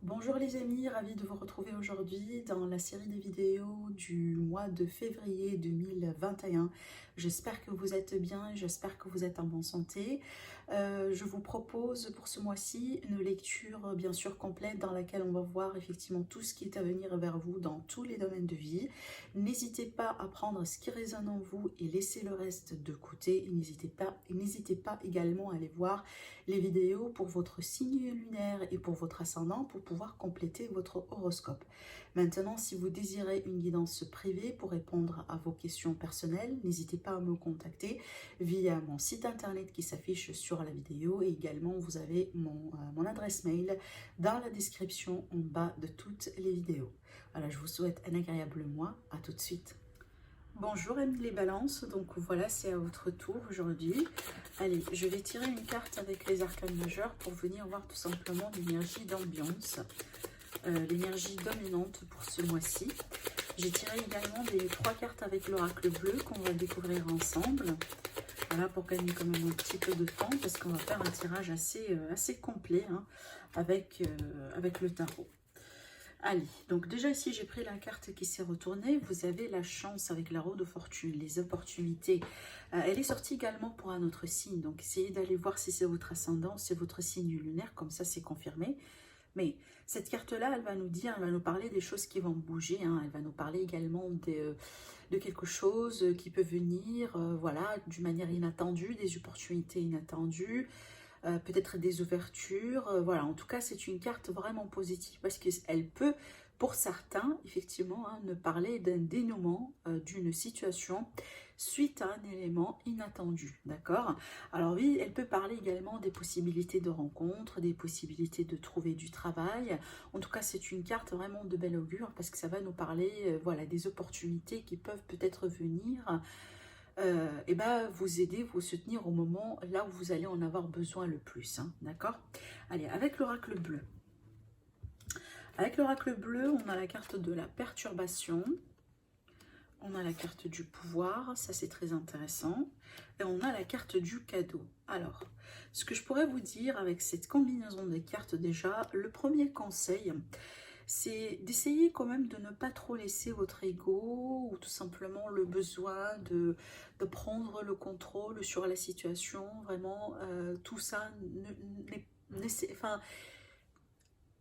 Bonjour les amis, ravie de vous retrouver aujourd'hui dans la série des vidéos du mois de février 2021. J'espère que vous êtes bien, j'espère que vous êtes en bonne santé. Je vous propose pour ce mois-ci une lecture bien sûr complète dans laquelle on va voir effectivement tout ce qui est à venir vers vous dans tous les domaines de vie. N'hésitez pas à prendre ce qui résonne en vous et laisser le reste de côté. N'hésitez pas également à aller voir les vidéos pour votre signe lunaire et pour votre ascendant pour pouvoir compléter votre horoscope. Maintenant, si vous désirez une guidance privée pour répondre à vos questions personnelles, n'hésitez pas à me contacter via mon site internet qui s'affiche sur la vidéo et également vous avez mon adresse mail dans la description en bas de toutes les vidéos. Voilà, je vous souhaite un agréable mois, à tout de suite. Bonjour amis les balances, donc voilà c'est à votre tour aujourd'hui. Allez, je vais tirer une carte avec les arcanes majeurs pour venir voir tout simplement l'énergie d'ambiance, l'énergie dominante pour ce mois-ci. J'ai tiré également les 3 cartes avec l'oracle bleu qu'on va découvrir ensemble. Voilà, pour gagner quand même un petit peu de temps parce qu'on va faire un tirage assez complet hein, avec le tarot. Allez, donc déjà ici j'ai pris la carte qui s'est retournée, vous avez la chance avec la roue de fortune, les opportunités. Elle est sortie également pour un autre signe, donc essayez d'aller voir si c'est votre ascendant, c'est votre signe lunaire, comme ça c'est confirmé. Mais cette carte-là, elle va nous dire, elle va nous parler des choses qui vont bouger, hein. Elle va nous parler également de quelque chose qui peut venir, voilà, d'une manière inattendue, des opportunités inattendues. Peut-être des ouvertures, voilà, en tout cas c'est une carte vraiment positive parce qu'elle peut pour certains effectivement hein, ne parler d'un dénouement d'une situation suite à un élément inattendu, d'accord. Alors oui, elle peut parler également des possibilités de rencontres, des possibilités de trouver du travail. En tout cas c'est une carte vraiment de bel augure parce que ça va nous parler voilà, des opportunités qui peuvent peut-être venir et ben, vous aider, vous soutenir au moment là où vous allez en avoir besoin le plus, hein, d'accord. Allez, avec l'oracle bleu. Avec l'oracle bleu, on a la carte de la perturbation, on a la carte du pouvoir, ça c'est très intéressant, et on a la carte du cadeau. Alors, ce que je pourrais vous dire avec cette combinaison de cartes déjà, le premier conseil, c'est d'essayer quand même de ne pas trop laisser votre ego ou tout simplement le besoin de prendre le contrôle sur la situation. Vraiment, tout ça, enfin,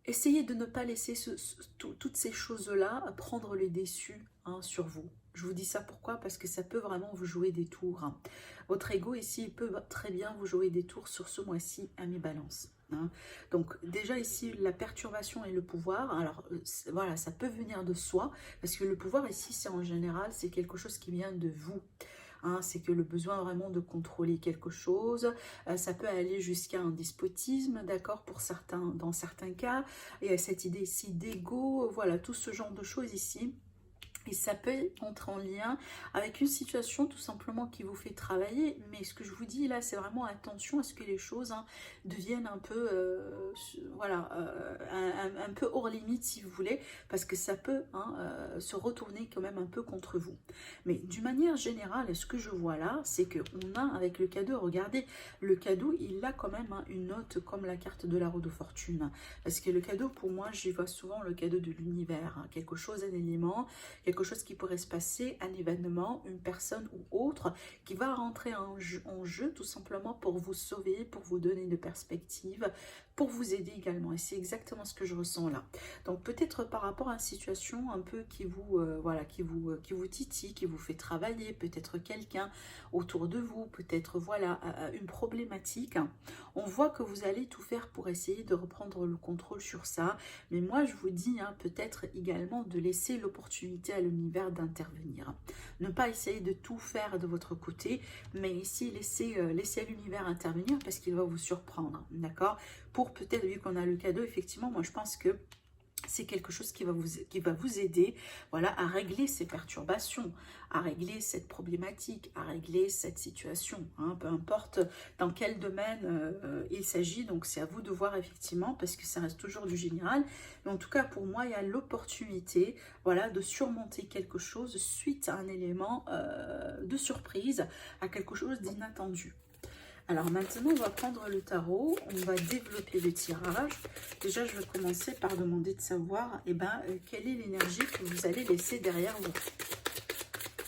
essayez de ne pas laisser toutes ces choses-là prendre les déçus hein, sur vous. Je vous dis ça pourquoi? Parce que ça peut vraiment vous jouer des tours. Hein. Votre ego ici peut très bien vous jouer des tours sur ce mois-ci à mi-balance. Hein. Donc déjà ici, la perturbation et le pouvoir, alors voilà, ça peut venir de soi, parce que le pouvoir ici, c'est en général, c'est quelque chose qui vient de vous. Hein, c'est que le besoin vraiment de contrôler quelque chose, ça peut aller jusqu'à un despotisme, d'accord, pour certains, dans certains cas, et cette idée ici d'ego, voilà, tout ce genre de choses ici. Et ça peut entrer en lien avec une situation tout simplement qui vous fait travailler. Mais ce que je vous dis là, c'est vraiment attention à ce que les choses hein, deviennent un peu, voilà, un peu hors limite si vous voulez. Parce que ça peut hein, se retourner quand même un peu contre vous. Mais d'une manière générale, ce que je vois là, c'est qu'on a avec le cadeau, regardez, le cadeau, il a quand même hein, une note comme la carte de la roue de fortune. Parce que le cadeau, pour moi, j'y vois souvent le cadeau de l'univers. Hein, quelque chose, un élément, quelque chose qui pourrait se passer, un événement, une personne ou autre qui va rentrer en jeu tout simplement pour vous sauver, pour vous donner une perspective, pour vous aider également. Et c'est exactement ce que je ressens là. Donc peut-être par rapport à une situation un peu qui vous, voilà, qui vous titille, qui vous fait travailler, peut-être quelqu'un autour de vous, peut-être voilà, une problématique. On voit que vous allez tout faire pour essayer de reprendre le contrôle sur ça. Mais moi je vous dis hein, peut-être également de laisser l'opportunité à l'univers d'intervenir. Ne pas essayer de tout faire de votre côté, mais ici laisser l'univers intervenir parce qu'il va vous surprendre, d'accord? Pour peut-être, vu qu'on a le cadeau, effectivement, moi je pense que c'est quelque chose qui va vous aider voilà, à régler ces perturbations, à régler cette problématique, à régler cette situation, hein, peu importe dans quel domaine il s'agit. Donc c'est à vous de voir effectivement, parce que ça reste toujours du général. Mais en tout cas, pour moi, il y a l'opportunité voilà, de surmonter quelque chose suite à un élément de surprise, à quelque chose d'inattendu. Alors maintenant, on va prendre le tarot, on va développer le tirage. Déjà, je vais commencer par demander de savoir quelle est l'énergie que vous allez laisser derrière vous.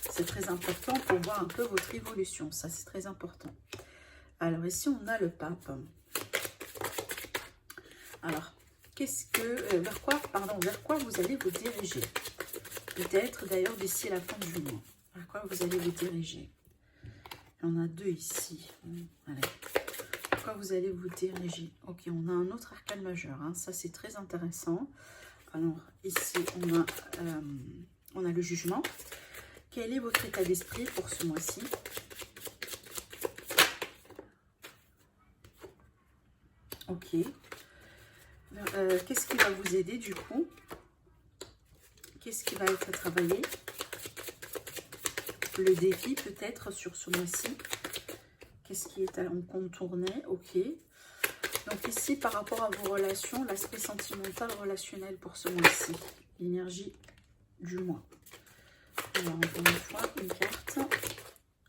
C'est très important pour voir un peu votre évolution, ça c'est très important. Alors ici, on a le pape. Alors, vers quoi vous allez vous diriger? Peut-être d'ailleurs d'ici la fin du mois. Vers quoi vous allez vous diriger? Il y en a deux ici. Allez. Vers quoi vous allez vous diriger? Ok, on a un autre arcane majeur. Hein. Ça, c'est très intéressant. Alors, ici, on a le jugement. Quel est votre état d'esprit pour ce mois-ci? Ok. Qu'est-ce qui va vous aider du coup? Qu'est-ce qui va être travaillé? Le défi peut-être sur ce mois-ci. Qu'est-ce qui est à contourner? Ok. Donc ici, par rapport à vos relations, l'aspect sentimental relationnel pour ce mois-ci. L'énergie du mois. Alors, encore une fois, une carte.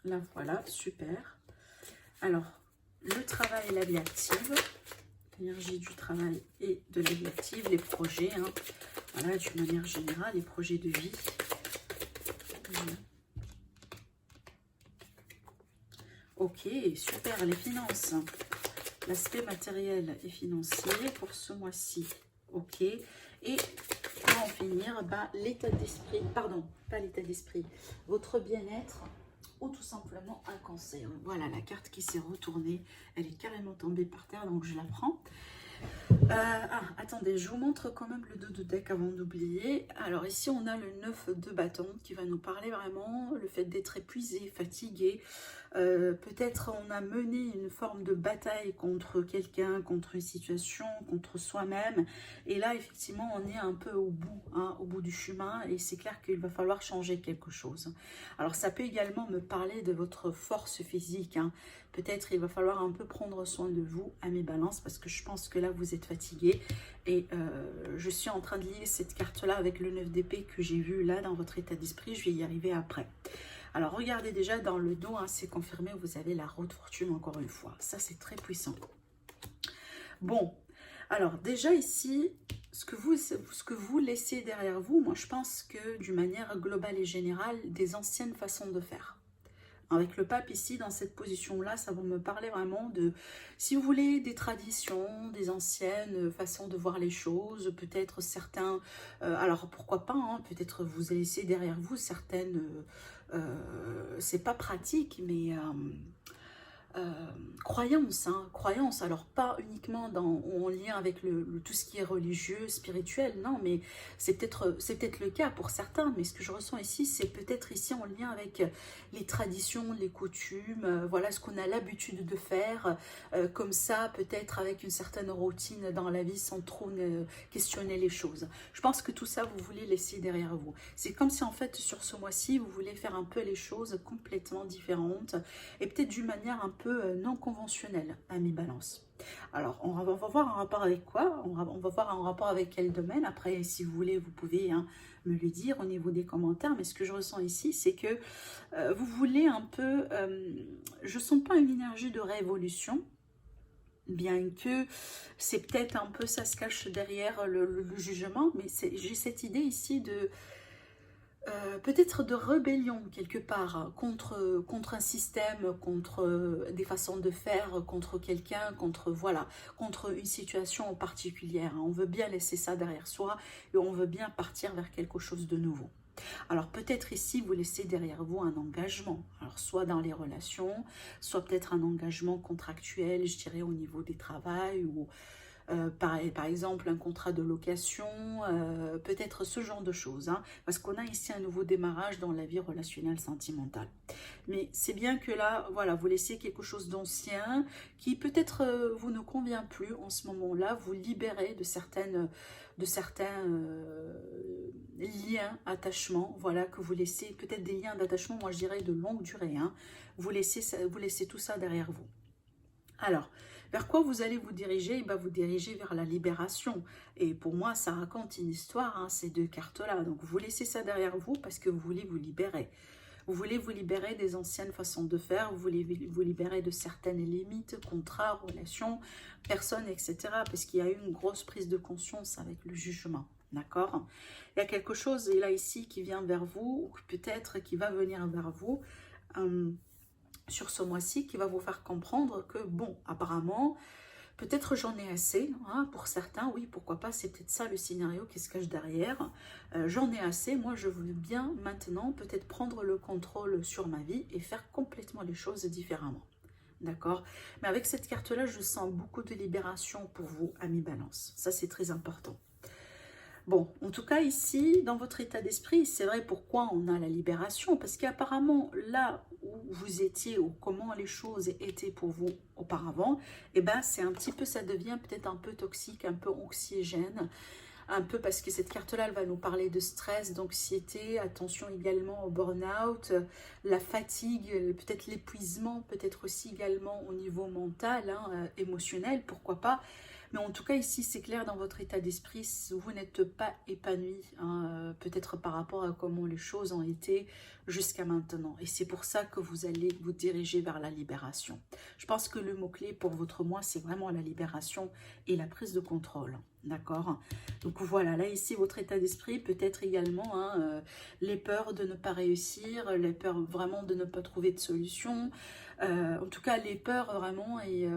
La voilà, super. Alors, le travail et la vie active. L'énergie du travail et de la vie active, les projets. Hein. Voilà, d'une manière générale, les projets de vie. Ok, super, les finances. L'aspect matériel et financier pour ce mois-ci. Ok, et pour en finir, l'état d'esprit, pardon, pas l'état d'esprit, votre bien-être ou tout simplement un cancer. Voilà, la carte qui s'est retournée, elle est carrément tombée par terre, donc je la prends. Attendez, je vous montre quand même le dos de deck avant d'oublier. Alors ici, on a le 9 de bâton qui va nous parler vraiment le fait d'être épuisé, fatigué. Peut-être on a mené une forme de bataille contre quelqu'un, contre une situation, contre soi-même. Et là, effectivement, on est un peu au bout du chemin. Et c'est clair qu'il va falloir changer quelque chose. Alors, ça peut également me parler de votre force physique. Hein. Peut-être il va falloir un peu prendre soin de vous à mes balances parce que je pense que là, vous êtes fatigué. Et je suis en train de lier cette carte-là avec le 9 d'épée que j'ai vu là dans votre état d'esprit. Je vais y arriver après. Alors, regardez déjà dans le dos, hein, c'est confirmé, vous avez la roue de fortune encore une fois. Ça, c'est très puissant. Bon, alors déjà ici, ce que vous laissez derrière vous, moi je pense que d'une manière globale et générale, des anciennes façons de faire. Avec le pape ici, dans cette position-là, ça va me parler vraiment de, si vous voulez, des traditions, des anciennes façons de voir les choses, peut-être certains, alors pourquoi pas, hein, peut-être vous laissez derrière vous certaines, c'est pas pratique, mais croyance, alors pas uniquement en lien avec tout ce qui est religieux, spirituel, non, mais c'est peut-être le cas pour certains, mais ce que je ressens ici, c'est peut-être ici en lien avec les traditions, les coutumes, voilà ce qu'on a l'habitude de faire, comme ça, peut-être avec une certaine routine dans la vie sans trop questionner les choses. Je pense que tout ça, vous voulez laisser derrière vous. C'est comme si en fait, sur ce mois-ci, vous voulez faire un peu les choses complètement différentes et peut-être d'une manière un peu non conventionnelle à mes balances. Alors, on va voir un rapport avec quoi? On va voir un rapport avec quel domaine. Après, si vous voulez, vous pouvez me le dire au niveau des commentaires. Mais ce que je ressens ici, c'est que vous voulez un peu... je ne sens pas une énergie de révolution, bien que c'est peut-être un peu, ça se cache derrière le jugement. Mais j'ai cette idée ici de... peut-être de rébellion quelque part contre un système, contre des façons de faire, contre quelqu'un, contre une situation en particulière. On veut bien laisser ça derrière soi et on veut bien partir vers quelque chose de nouveau. Alors peut-être ici vous laissez derrière vous un engagement, alors soit dans les relations, soit peut-être un engagement contractuel, je dirais au niveau des travails ou par exemple un contrat de location, peut-être ce genre de choses, hein, parce qu'on a ici un nouveau démarrage dans la vie relationnelle sentimentale. Mais c'est bien que là, voilà, vous laissez quelque chose d'ancien qui peut-être vous ne convient plus en ce moment-là, vous libérez de certains liens, attachements, voilà, que vous laissez, peut-être des liens d'attachement, moi je dirais de longue durée, hein, vous laissez tout ça derrière vous. Alors, vers quoi vous allez vous diriger? Vous dirigez vers la libération. Et pour moi, ça raconte une histoire, hein, ces deux cartes-là. Donc, vous laissez ça derrière vous parce que vous voulez vous libérer. Vous voulez vous libérer des anciennes façons de faire, vous voulez vous libérer de certaines limites, contrats, relations, personnes, etc. Parce qu'il y a eu une grosse prise de conscience avec le jugement. D'accord? Il y a quelque chose là ici qui vient vers vous, ou peut-être qui va venir vers vous sur ce mois-ci, qui va vous faire comprendre que, bon, apparemment, peut-être j'en ai assez, hein, pour certains, oui, pourquoi pas, c'est peut-être ça le scénario qui se cache derrière. J'en ai assez, moi je veux bien maintenant peut-être prendre le contrôle sur ma vie et faire complètement les choses différemment. D'accord? Mais avec cette carte-là, je sens beaucoup de libération pour vous, amis Balance. Ça, c'est très important. Bon, en tout cas ici, dans votre état d'esprit, c'est vrai pourquoi on a la libération, parce qu'apparemment, là où vous étiez, ou comment les choses étaient pour vous auparavant, eh ben, c'est un petit peu, ça devient peut-être un peu toxique, un peu anxiogène, un peu parce que cette carte-là, elle va nous parler de stress, d'anxiété, attention également au burn-out, la fatigue, peut-être l'épuisement, peut-être aussi également au niveau mental, hein, émotionnel, pourquoi pas. Mais en tout cas, ici, c'est clair, dans votre état d'esprit, vous n'êtes pas épanoui, hein, peut-être par rapport à comment les choses ont été jusqu'à maintenant. Et c'est pour ça que vous allez vous diriger vers la libération. Je pense que le mot-clé pour votre mois, c'est vraiment la libération et la prise de contrôle. D'accord? Donc voilà, là ici, votre état d'esprit peut être également hein, les peurs de ne pas réussir, les peurs vraiment de ne pas trouver de solution. En tout cas, les peurs vraiment et...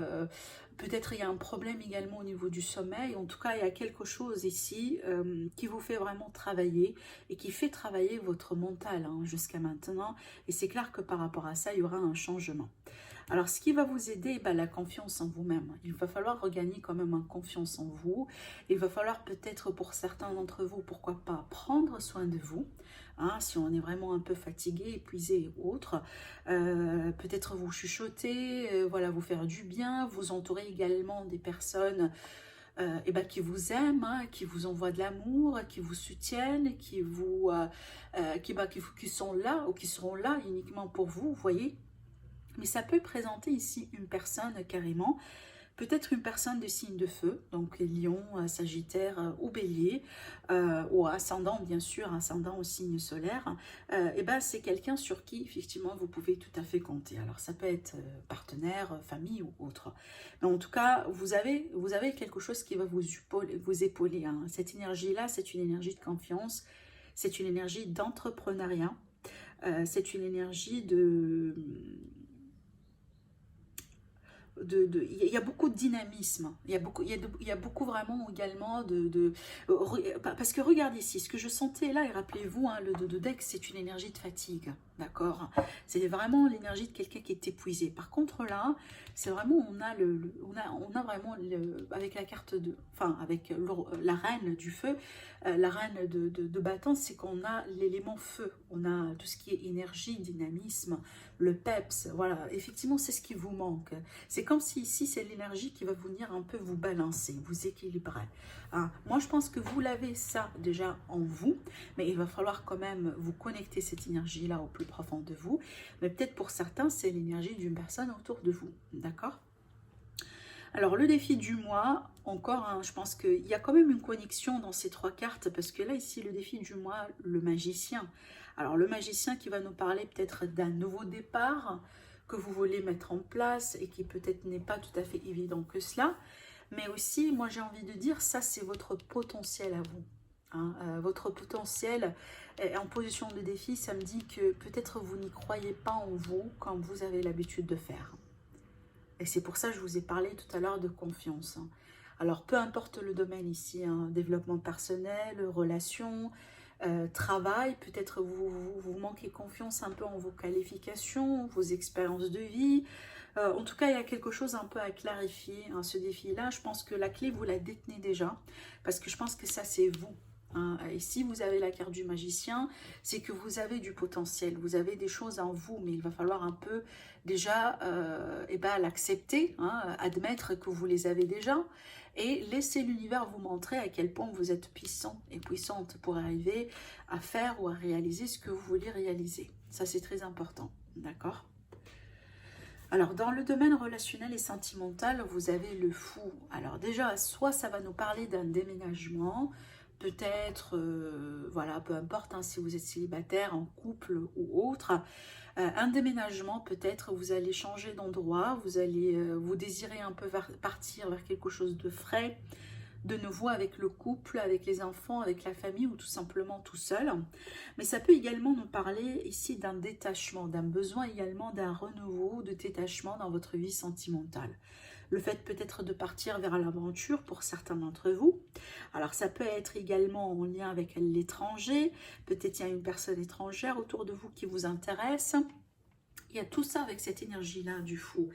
peut-être il y a un problème également au niveau du sommeil. En tout cas, il y a quelque chose ici qui vous fait vraiment travailler et qui fait travailler votre mental hein, jusqu'à maintenant. Et c'est clair que par rapport à ça, il y aura un changement. Alors, ce qui va vous aider, la confiance en vous-même. Il va falloir regagner quand même une confiance en vous. Il va falloir peut-être pour certains d'entre vous, pourquoi pas, prendre soin de vous. Hein, si on est vraiment un peu fatigué, épuisé ou autre, peut-être vous chuchoter, voilà, vous faire du bien, vous entourer également des personnes qui vous aiment, hein, qui vous envoient de l'amour, qui vous soutiennent, qui sont là ou qui seront là uniquement pour vous, vous voyez. Mais ça peut présenter ici une personne carrément, peut-être une personne de signe de feu, donc lion, sagittaire ou bélier, ou ascendant bien sûr, ascendant au signe solaire, c'est quelqu'un sur qui effectivement vous pouvez tout à fait compter. Alors ça peut être partenaire, famille ou autre. Mais en tout cas, vous avez quelque chose qui va vous épauler. Hein. Cette énergie-là, c'est une énergie de confiance, c'est une énergie d'entrepreneuriat, c'est une énergie il y a beaucoup de dynamisme, il y a beaucoup vraiment également parce que regardez ici, ce que je sentais là, et rappelez-vous, hein, le de deck, c'est une énergie de fatigue, d'accord? C'est vraiment l'énergie de quelqu'un qui est épuisé. Par contre là, c'est vraiment, on a vraiment, avec la carte avec la reine du feu, la reine de bâton, c'est qu'on a l'élément feu, on a tout ce qui est énergie, dynamisme, le peps, voilà, effectivement c'est ce qui vous manque. C'est comme si ici c'est l'énergie qui va venir un peu vous balancer, vous équilibrer. Hein. Moi je pense que vous l'avez ça déjà en vous, mais il va falloir quand même vous connecter cette énergie là au plus profond de vous. Mais peut-être pour certains c'est l'énergie d'une personne autour de vous, d'accord? Alors le défi du mois, encore, hein, je pense qu'il y a quand même une connexion dans ces trois cartes, parce que là ici le défi du mois, le magicien. Alors le magicien qui va nous parler peut-être d'un nouveau départ que vous voulez mettre en place et qui peut-être n'est pas tout à fait évident que cela. Mais aussi, moi j'ai envie de dire, ça c'est votre potentiel à vous. Hein, votre potentiel en position de défi, ça me dit que peut-être vous n'y croyez pas en vous comme vous avez l'habitude de faire. Et c'est pour ça que je vous ai parlé tout à l'heure de confiance. Hein. Alors, peu importe le domaine ici, hein, développement personnel, relations, travail, peut-être vous manquez confiance un peu en vos qualifications, vos expériences de vie. En tout cas, il y a quelque chose un peu à clarifier, hein, ce défi-là. Je pense que la clé, vous la détenez déjà, parce que je pense que ça, c'est vous. Hein. Et si vous avez la carte du magicien, c'est que vous avez du potentiel, vous avez des choses en vous, mais il va falloir un peu déjà l'accepter, hein, admettre que vous les avez déjà, et laisser l'univers vous montrer à quel point vous êtes puissant et puissante pour arriver à faire ou à réaliser ce que vous voulez réaliser. Ça, c'est très important, d'accord? Alors, dans le domaine relationnel et sentimental, vous avez le fou. Alors déjà, soit ça va nous parler d'un déménagement, peut-être, voilà, peu importe, hein, si vous êtes célibataire, en couple ou autre, un déménagement, peut-être vous allez changer d'endroit, vous allez vous désirer un peu partir vers quelque chose de frais, de nouveau avec le couple, avec les enfants, avec la famille ou tout simplement tout seul. Mais ça peut également nous parler ici d'un détachement, d'un besoin également d'un renouveau, de détachement dans votre vie sentimentale. Le fait peut-être de partir vers l'aventure pour certains d'entre vous. Alors ça peut être également en lien avec l'étranger, peut-être il y a une personne étrangère autour de vous qui vous intéresse. Il y a tout ça avec cette énergie-là du fou.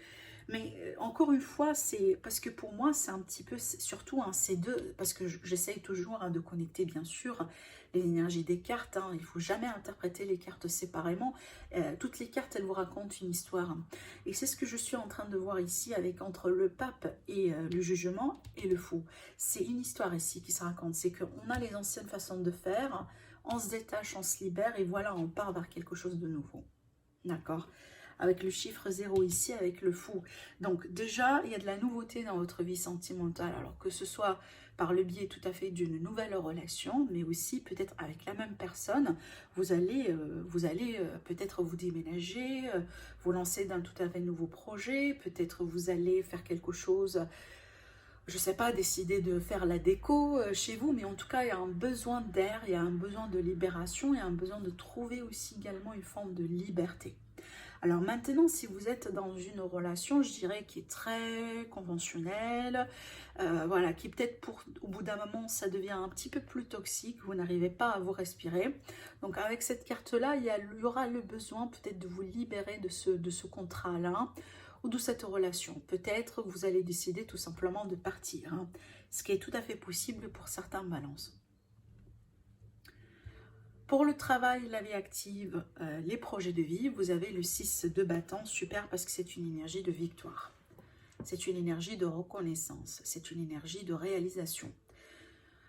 Mais encore une fois, c'est parce que pour moi, c'est un petit peu, surtout ces deux, parce que j'essaye toujours de connecter bien sûr les énergies des cartes. Il ne faut jamais interpréter les cartes séparément. Toutes les cartes, elles vous racontent une histoire. Et c'est ce que je suis en train de voir ici avec entre le pape et le jugement et le fou. C'est une histoire ici qui se raconte. C'est qu'on a les anciennes façons de faire, on se détache, on se libère et voilà, on part vers quelque chose de nouveau. D'accord ? Avec le chiffre 0 ici, avec le fou. Donc déjà, il y a de la nouveauté dans votre vie sentimentale, alors que ce soit par le biais tout à fait d'une nouvelle relation, mais aussi peut-être avec la même personne, vous allez peut-être vous déménager, vous lancer dans tout à fait nouveau projet, peut-être vous allez faire quelque chose, je ne sais pas, décider de faire la déco chez vous, mais en tout cas, il y a un besoin d'air, il y a un besoin de libération, il y a un besoin de trouver aussi également une forme de liberté. Alors maintenant, si vous êtes dans une relation, je dirais, qui est très conventionnelle, voilà, qui peut-être au bout d'un moment, ça devient un petit peu plus toxique, vous n'arrivez pas à vous respirer. Donc avec cette carte-là, il y aura le besoin peut-être de vous libérer de ce contrat-là, ou de cette relation. Peut-être vous allez décider tout simplement de partir, ce qui est tout à fait possible pour certains balances. Pour le travail, la vie active, les projets de vie, vous avez le 6 de bâton, super parce que c'est une énergie de victoire. C'est une énergie de reconnaissance, c'est une énergie de réalisation.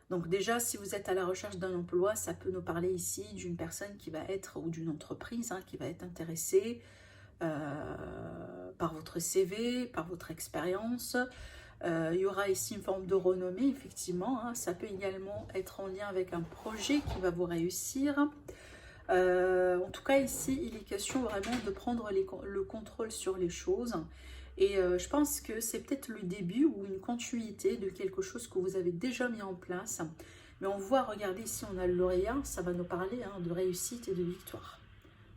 Donc déjà, si vous êtes à la recherche d'un emploi, ça peut nous parler ici d'une personne qui va être, ou d'une entreprise qui va être intéressée par votre CV, par votre expérience. Il y aura ici une forme de renommée, effectivement. Ça peut également être en lien avec un projet qui va vous réussir. En tout cas, ici, il est question vraiment de prendre le contrôle sur les choses. Et je pense que c'est peut-être le début ou une continuité de quelque chose que vous avez déjà mis en place. Mais on voit, regardez, ici, on a le lauréat, ça va nous parler de réussite et de victoire.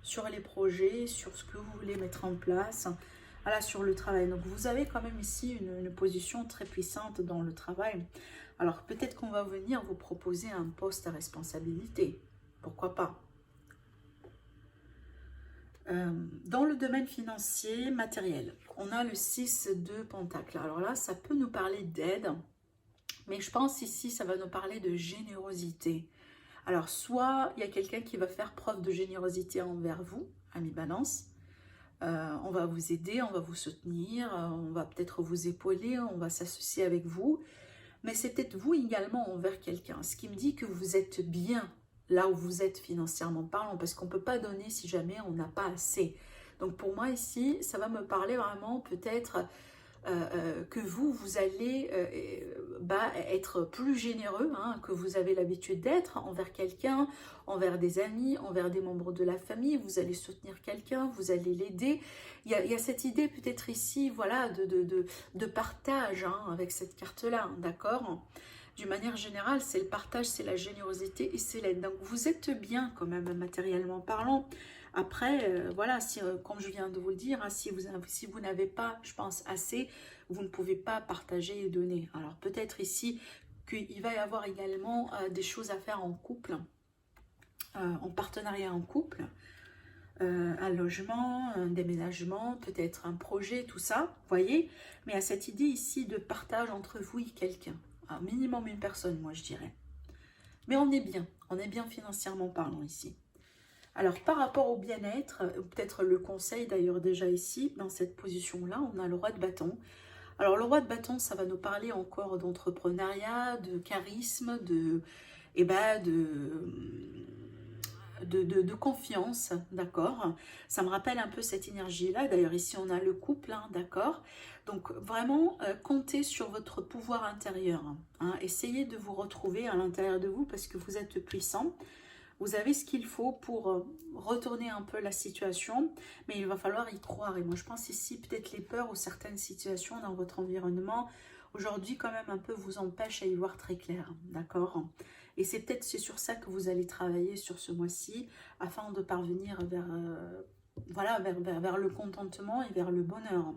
Sur les projets, sur ce que vous voulez mettre en place. Voilà, sur le travail. Donc, vous avez quand même ici une position très puissante dans le travail. Alors, peut-être qu'on va venir vous proposer un poste à responsabilité. Pourquoi pas? Dans le domaine financier, matériel, on a le 6 de Pentacle. Alors là, ça peut nous parler d'aide. Mais je pense ici, ça va nous parler de générosité. Alors, soit il y a quelqu'un qui va faire preuve de générosité envers vous, ami Balance. On va vous aider, on va vous soutenir, on va peut-être vous épauler, on va s'associer avec vous. Mais c'est peut-être vous également envers quelqu'un. Ce qui me dit que vous êtes bien là où vous êtes financièrement parlant. Parce qu'on ne peut pas donner si jamais on n'a pas assez. Donc pour moi ici, ça va me parler vraiment peut-être que vous allez être plus généreux que vous avez l'habitude d'être envers quelqu'un, envers des amis, envers des membres de la famille. Vous allez soutenir quelqu'un, vous allez l'aider. Il y a cette idée peut-être ici, voilà, de partage avec cette carte-là, d'accord ? D'une manière générale, c'est le partage, c'est la générosité et c'est l'aide. Donc vous êtes bien quand même matériellement parlant. Après, voilà, comme je viens de vous le dire, si vous n'avez pas, je pense, assez, vous ne pouvez pas partager et donner. Alors peut-être ici qu'il va y avoir également des choses à faire en couple, en partenariat en couple, un logement, un déménagement, peut-être un projet, tout ça, vous voyez. Mais à cette idée ici de partage entre vous et quelqu'un, un minimum une personne, moi je dirais. Mais on est bien financièrement parlant ici. Alors, par rapport au bien-être, peut-être le conseil d'ailleurs déjà ici, dans cette position-là, on a le roi de bâton. Alors, le roi de bâton, ça va nous parler encore d'entrepreneuriat, de charisme, de confiance, d'accord? Ça me rappelle un peu cette énergie-là. D'ailleurs, ici, on a le couple, hein, d'accord? Donc, vraiment, comptez sur votre pouvoir intérieur, hein. Essayez de vous retrouver à l'intérieur de vous parce que vous êtes puissant. Vous avez ce qu'il faut pour retourner un peu la situation, mais il va falloir y croire. Et moi, je pense ici, peut-être les peurs ou certaines situations dans votre environnement, aujourd'hui, quand même, un peu vous empêchent à y voir très clair, d'accord? Et c'est sur ça que vous allez travailler sur ce mois-ci, afin de parvenir vers, voilà, vers le contentement et vers le bonheur.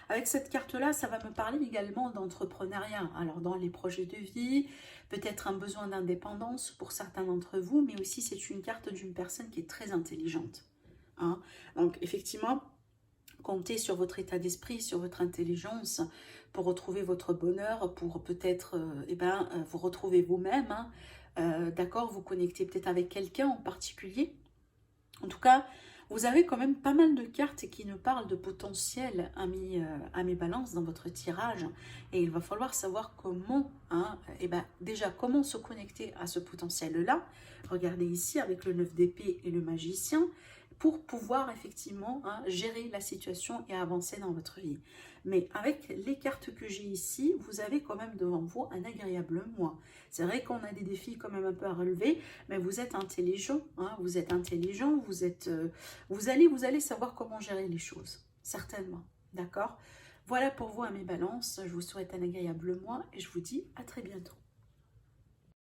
Avec cette carte-là, ça va me parler également d'entrepreneuriat. Alors dans les projets de vie, peut-être un besoin d'indépendance pour certains d'entre vous, mais aussi c'est une carte d'une personne qui est très intelligente, hein. Donc effectivement, comptez sur votre état d'esprit, sur votre intelligence pour retrouver votre bonheur, pour peut-être vous retrouver vous-même, hein. D'accord, vous connecter peut-être avec quelqu'un en particulier. En tout cas, vous avez quand même pas mal de cartes qui nous parlent de potentiel à mes balances dans votre tirage. Et il va falloir savoir comment, hein, déjà, comment se connecter à ce potentiel-là. Regardez ici avec le 9 d'épée et le magicien, pour pouvoir effectivement, hein, gérer la situation et avancer dans votre vie. Mais avec les cartes que j'ai ici, vous avez quand même devant vous un agréable mois. C'est vrai qu'on a des défis quand même un peu à relever, mais vous êtes intelligent, hein, vous êtes intelligent, vous allez savoir comment gérer les choses, certainement, d'accord? Voilà pour vous à mes balances, je vous souhaite un agréable mois et je vous dis à très bientôt.